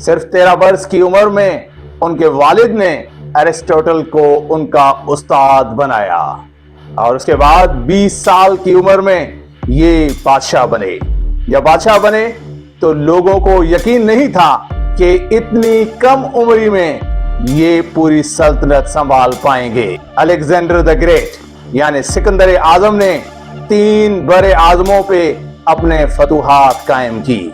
صرف 13 برس کی عمر میں ان کے والد نے ایرسٹوٹل کو ان کا استاد بنایا اور اس کے بعد 20 سال کی عمر میں یہ بادشاہ بنے۔ جب بادشاہ بنے تو لوگوں کو یقین نہیں تھا کہ اتنی کم عمری میں یہ پوری سلطنت سنبھال پائیں گے۔ الیگزینڈر دی گریٹ یعنی سکندر اعظم نے 3 بڑے اعظموں پہ اپنے فتوحات قائم کی۔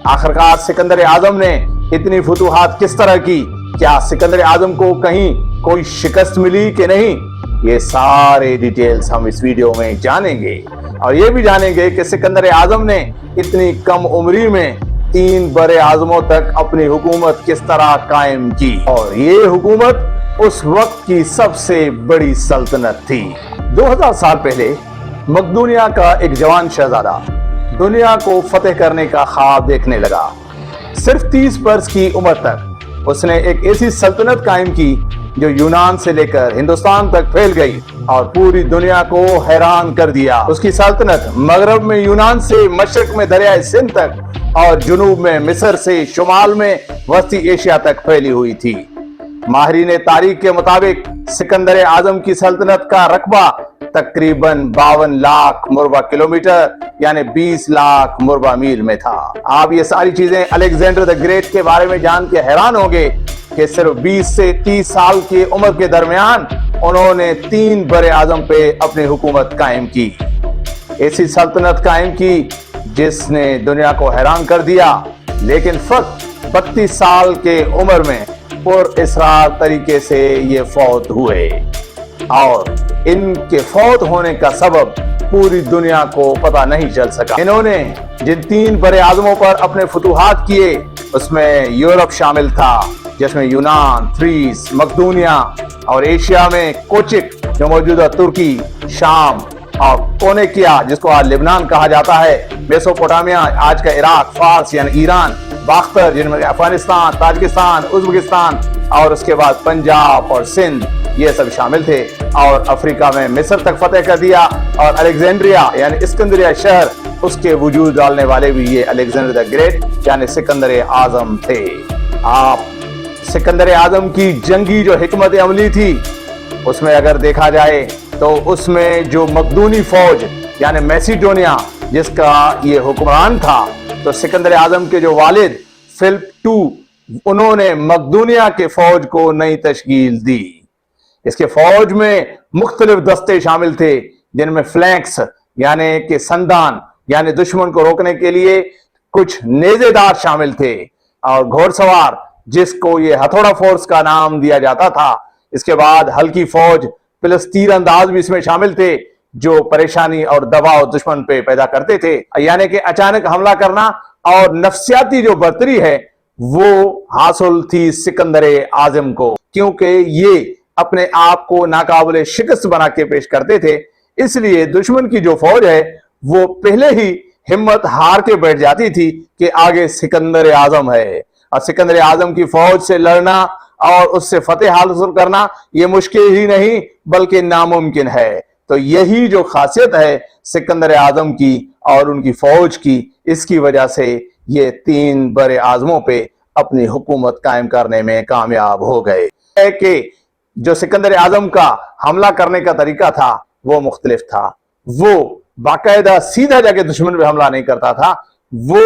آخرکار سکندر اعظم نے اتنی فتوحات کس طرح کی؟ کیا سکندر اعظم کو کہیں کوئی شکست ملی کہ نہیں؟ یہ سارے ڈیٹیلز ہم اس ویڈیو میں جانیں گے اور یہ بھی جانیں گے کہ سکندر اعظم نے اتنی کم عمری میں 3 بڑے اعظموں تک اپنی حکومت کس طرح قائم کی، اور یہ حکومت اس وقت کی سب سے بڑی سلطنت تھی۔ 2000 سال پہلے مقدونیہ کا ایک جوان شہزادہ دنیا کو فتح کرنے کا خواب دیکھنے لگا۔ صرف 30 برس کی عمر تک اس نے ایک ایسی سلطنت قائم کی جو یونان سے لے کر ہندوستان تک پھیل گئی اور پوری دنیا کو حیران کر دیا۔ اس کی سلطنت مغرب میں یونان سے مشرق میں دریائے سندھ تک اور جنوب میں مصر سے شمال میں وسطی ایشیا تک پھیلی ہوئی تھی۔ ماہرین تاریخ کے مطابق سکندر اعظم کی سلطنت کا رقبہ تقریباً 52 لاکھ مربع کلومیٹر یعنی 20 لاکھ مربع میل میں تھا۔ آپ یہ ساری چیزیں الیگزینڈر دی گریٹ کے بارے میں جان کے حیران ہوں گے کہ صرف 20 سے 30 سال کی عمر کے درمیان انہوں نے 3 بڑے اعظم پہ اپنی حکومت قائم کی، ایسی سلطنت قائم کی جس نے دنیا کو حیران کر دیا، لیکن فقط 32 سال کے عمر میں پر اسرار طریقے سے یہ فوت ہوئے، اور ان کے فوت ہونے کا سبب پوری دنیا کو پتہ نہیں چل سکا۔ انہوں نے جن 3 بڑے اعظموں پر اپنے فتوحات کیے اس میں یورپ شامل تھا، جس میں یونان، تھریس، مقدونیہ، اور ایشیا میں کوچک جو موجودہ ترکی، شام، اور کونیکیا جس کو آج لبنان کہا جاتا ہے، میسوپوٹامیا آج کا عراق، فارس یعنی ایران، باختر جن میں افغانستان، تاجکستان، ازبکستان، اور اس کے بعد پنجاب اور سندھ یہ سب شامل تھے، اور افریقہ میں مصر تک فتح کر دیا، اور الیگزینڈریا یعنی اسکندریہ شہر اس کے وجود ڈالنے والے بھی یہ الیگزینڈر دی گریٹ یعنی سکندر اعظم تھے۔ آپ سکندر اعظم کی جنگی جو حکمت عملی تھی اس میں اگر دیکھا جائے تو اس میں جو مقدونی فوج یعنی میسیڈونیا جس کا یہ حکمران تھا، تو سکندر اعظم کے جو والد فلپ II انہوں نے مقدونیہ کے فوج کو نئی تشکیل دی۔ اس کے فوج میں مختلف دستے شامل تھے جن میں فلینکس یعنی کہ سندان یعنی دشمن کو روکنے کے لیے کچھ نیزے دار شامل تھے، اور گھوڑ سوار جس کو یہ ہتھوڑا فورس کا نام دیا جاتا تھا۔ اس کے بعد ہلکی فوج پلس تیر انداز بھی اس میں شامل تھے جو پریشانی اور دباؤ دشمن پہ پیدا کرتے تھے، یعنی کہ اچانک حملہ کرنا، اور نفسیاتی جو برتری ہے وہ حاصل تھی سکندر اعظم کو، کیونکہ یہ اپنے آپ کو ناقابل شکست بنا کے پیش کرتے تھے، اس لیے دشمن کی جو فوج ہے وہ پہلے ہی ہمت ہار کے بیٹھ جاتی تھی کہ آگے سکندر اعظم ہے، اور سکندر اعظم کی فوج سے لڑنا اور اس سے فتح حاصل کرنا یہ مشکل ہی نہیں بلکہ ناممکن ہے۔ تو یہی جو خاصیت ہے سکندر اعظم کی اور ان کی فوج کی، اس کی وجہ سے یہ 3 بڑے اعظموں پہ اپنی حکومت قائم کرنے میں کامیاب ہو گئے۔ ہے کہ جو سکندر اعظم کا حملہ کرنے کا طریقہ تھا وہ مختلف تھا، وہ باقاعدہ سیدھا جا کے دشمن پہ حملہ نہیں کرتا تھا، وہ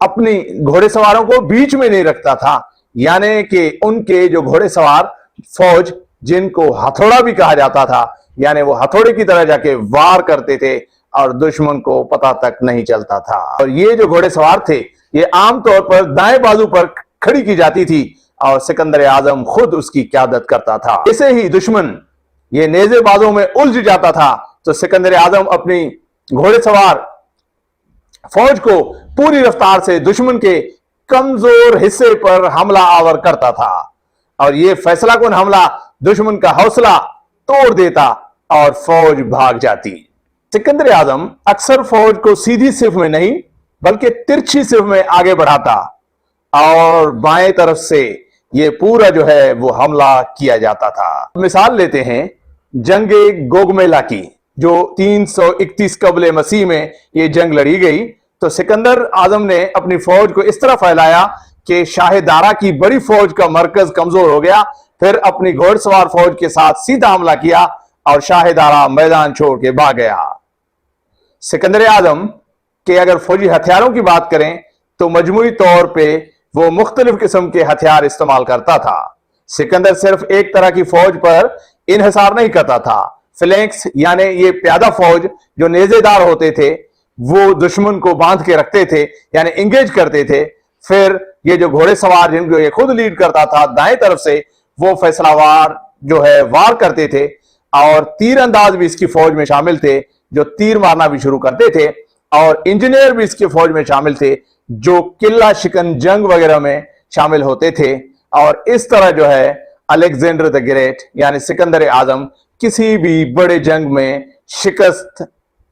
اپنی گھوڑے سواروں کو بیچ میں نہیں رکھتا تھا، یعنی کہ ان کے جو گھوڑے سوار فوج جن کو ہتھوڑا بھی کہا جاتا تھا، یعنی وہ ہتھوڑے کی طرح جا کے وار کرتے تھے اور دشمن کو پتہ تک نہیں چلتا تھا۔ اور یہ جو گھوڑے سوار تھے یہ عام طور پر دائیں بازو پر کھڑی کی جاتی تھی اور سکندر اعظم خود اس کی قیادت کرتا تھا۔ اسے ہی دشمن یہ نیزے بازوں میں الجھ جاتا تھا تو سکندر اعظم اپنی گھوڑے سوار فوج کو پوری رفتار سے دشمن کے کمزور حصے پر حملہ آور کرتا تھا، اور یہ فیصلہ کن حملہ دشمن کا حوصلہ توڑ دیتا اور فوج بھاگ جاتی۔ سکندر اعظم اکثر فوج کو سیدھی صف میں نہیں بلکہ ترچھی صف میں آگے بڑھاتا، اور بائیں طرف سے یہ پورا جو ہے وہ حملہ کیا جاتا تھا۔ مثال لیتے ہیں جنگ گوگمیلا کی، جو 331 قبل مسیح میں یہ جنگ لڑی گئی، تو سکندر اعظم نے اپنی فوج کو اس طرح پھیلایا کہ شاہ دارا کی بڑی فوج کا مرکز کمزور ہو گیا، پھر اپنی گھوڑ سوار فوج کے ساتھ سیدھا حملہ کیا اور شاہ دارا میدان چھوڑ کے بھاگ گیا۔ سکندر اعظم کے اگر فوجی ہتھیاروں کی بات کریں تو مجموعی طور پہ وہ مختلف قسم کے ہتھیار استعمال کرتا تھا۔ سکندر صرف ایک طرح کی فوج پر انحصار نہیں کرتا تھا۔ فلینکس یعنی یہ پیادہ فوج جو نیزے دار ہوتے تھے وہ دشمن کو باندھ کے رکھتے تھے، یعنی انگیج کرتے تھے۔ پھر یہ جو گھوڑے سوار جن کو یہ خود لیڈ کرتا تھا دائیں طرف سے، وہ فیصلہ وار جو ہے وار کرتے تھے، اور تیر انداز بھی اس کی فوج میں شامل تھے جو تیر مارنا بھی شروع کرتے تھے، اور انجینئر بھی اس کی فوج میں شامل تھے جو قلعہ شکن جنگ وغیرہ میں شامل ہوتے تھے۔ اور اس طرح جو ہے الیگزینڈر دی گریٹ یعنی سکندر اعظم کسی بھی بڑے جنگ میں شکست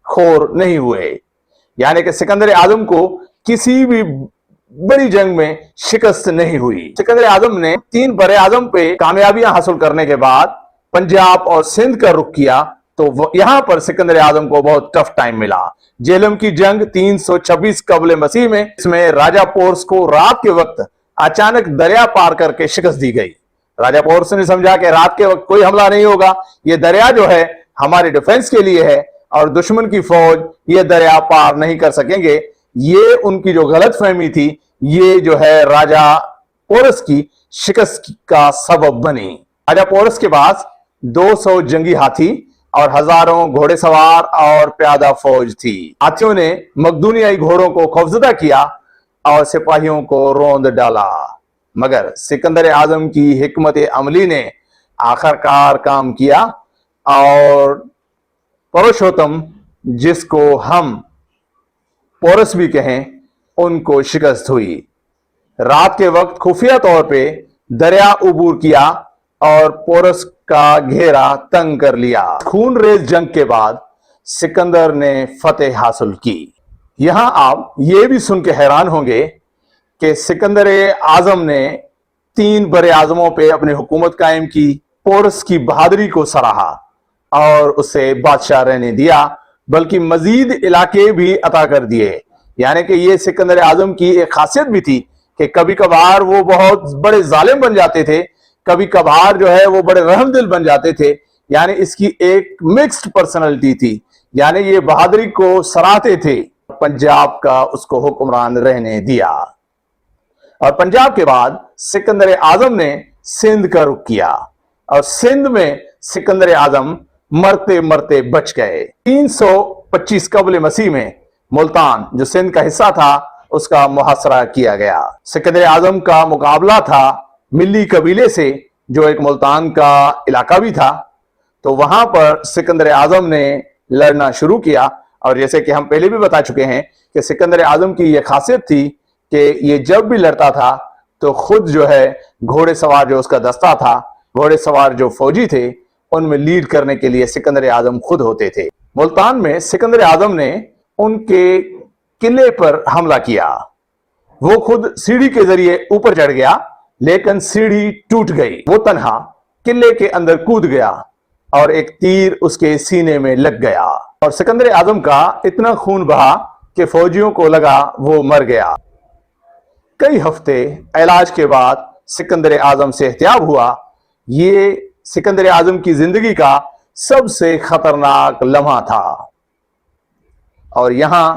خور نہیں ہوئے، یعنی کہ سکندر اعظم کو کسی بھی بڑی جنگ میں شکست نہیں ہوئی۔ سکندر اعظم نے 3 بر اعظم پہ کامیابیاں حاصل کرنے کے بعد پنجاب اور سندھ کا رخ کیا، تو یہاں پر سکندر اعظم کو بہت ٹف ٹائم ملا۔ جیہلم کی جنگ 326 قبل مسیح میں، اس میں راجہ پورس کو رات کے وقت اچانک دریا پار کر کے شکست دی گئی۔ راجہ پورس نے سمجھا کہ رات کے وقت کوئی حملہ نہیں ہوگا، یہ دریا جو ہے ہمارے ڈیفنس کے لیے ہے اور دشمن کی فوج یہ دریا پار نہیں کر سکیں گے۔ یہ ان کی جو غلط فہمی تھی یہ جو ہے راجہ پورس کی شکست کا سبب بنی۔ راجہ پورس کے پاس 200 جنگی ہاتھی اور ہزاروں گھوڑے سوار اور پیادہ فوج تھی۔ ہاتھیوں نے مقدونیائی گھوڑوں کو خوفزدہ کیا اور سپاہیوں کو روند ڈالا، مگر سکندر اعظم کی حکمت عملی نے آخرکار کام کیا اور پروشوتم جس کو ہم پورس بھی کہیں ان کو شکست ہوئی۔ رات کے وقت خفیہ طور پہ دریا عبور کیا اور پورس کا گھیرا تنگ کر لیا۔ خون ریز جنگ کے بعد سکندر نے فتح حاصل کی۔ یہاں آپ یہ بھی سن کے حیران ہوں گے کہ سکندر اعظم نے 3 بر اعظموں پہ اپنی حکومت قائم کی، پورس کی بہادری کو سراہا اور اسے بادشاہ رہنے دیا، بلکہ مزید علاقے بھی عطا کر دیے۔ یعنی کہ یہ سکندر اعظم کی ایک خاصیت بھی تھی کہ کبھی کبھار وہ بہت بڑے ظالم بن جاتے تھے، کبھی کبھار جو ہے وہ بڑے رحم دل بن جاتے تھے، یعنی اس کی ایک مکسڈ پرسنالٹی تھی، یعنی یہ بہادری کو سراہتے تھے۔ پنجاب کا اس کو حکمران رہنے دیا، اور پنجاب کے بعد سکندر اعظم نے سندھ کا رخ کیا، اور سندھ میں سکندر اعظم مرتے مرتے بچ گئے۔ 325 قبل مسیح میں ملتان جو سندھ کا حصہ تھا اس کا محاصرہ کیا گیا۔ سکندر اعظم کا مقابلہ تھا ملی قبیلے سے جو ایک ملتان کا علاقہ بھی تھا، تو وہاں پر سکندر اعظم نے لڑنا شروع کیا، اور جیسے کہ ہم پہلے بھی بتا چکے ہیں کہ سکندر اعظم کی یہ خاصیت تھی کہ یہ جب بھی لڑتا تھا تو خود جو ہے گھوڑے سوار جو اس کا دستہ تھا، گھوڑے سوار جو فوجی تھے ان میں لیڈ کرنے کے لیے سکندر اعظم خود ہوتے تھے۔ ملتان میں سکندر اعظم نے ان کے قلعے پر حملہ کیا، وہ خود سیڑھی کے ذریعے اوپر چڑھ گیا لیکن سیڑھی ٹوٹ گئی، وہ تنہا قلعے کے اندر کود گیا اور ایک تیر اس کے سینے میں لگ گیا، اور سکندر اعظم کا اتنا خون بہا کہ فوجیوں کو لگا وہ مر گیا۔ کئی ہفتے علاج کے بعد سکندر اعظم سے احتیاب ہوا۔ یہ سکندر اعظم کی زندگی کا سب سے خطرناک لمحہ تھا، اور یہاں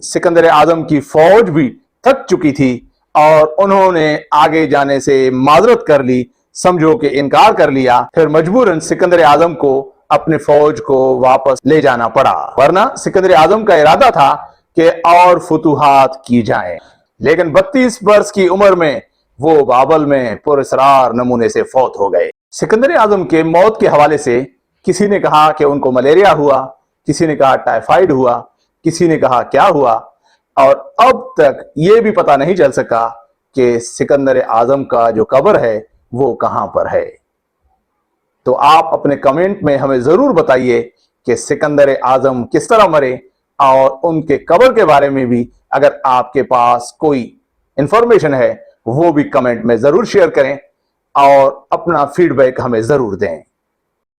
سکندر اعظم کی فوج بھی تھک چکی تھی اور انہوں نے آگے جانے سے معذرت کر لی، سمجھو کہ انکار کر لیا۔ پھر مجبوراً سکندر اعظم کو اپنے فوج کو واپس لے جانا پڑا، ورنہ سکندر اعظم کا ارادہ تھا کہ اور فتوحات کی جائیں، لیکن 32 برس کی عمر میں وہ بابل میں پراسرار نمونے سے فوت ہو گئے۔ سکندر اعظم کے موت کے حوالے سے کسی نے کہا کہ ان کو ملیریا ہوا، کسی نے کہا ٹائیفائیڈ ہوا، کسی نے کہا کیا ہوا، اور اب تک یہ بھی پتہ نہیں چل سکا کہ سکندر اعظم کا جو قبر ہے وہ کہاں پر ہے۔ تو آپ اپنے کمنٹ میں ہمیں ضرور بتائیے کہ سکندر اعظم کس طرح مرے، اور ان کے قبر کے بارے میں بھی اگر آپ کے پاس کوئی انفارمیشن ہے وہ بھی کمنٹ میں ضرور شیئر کریں اور اپنا فیڈ بیک ہمیں ضرور دیں۔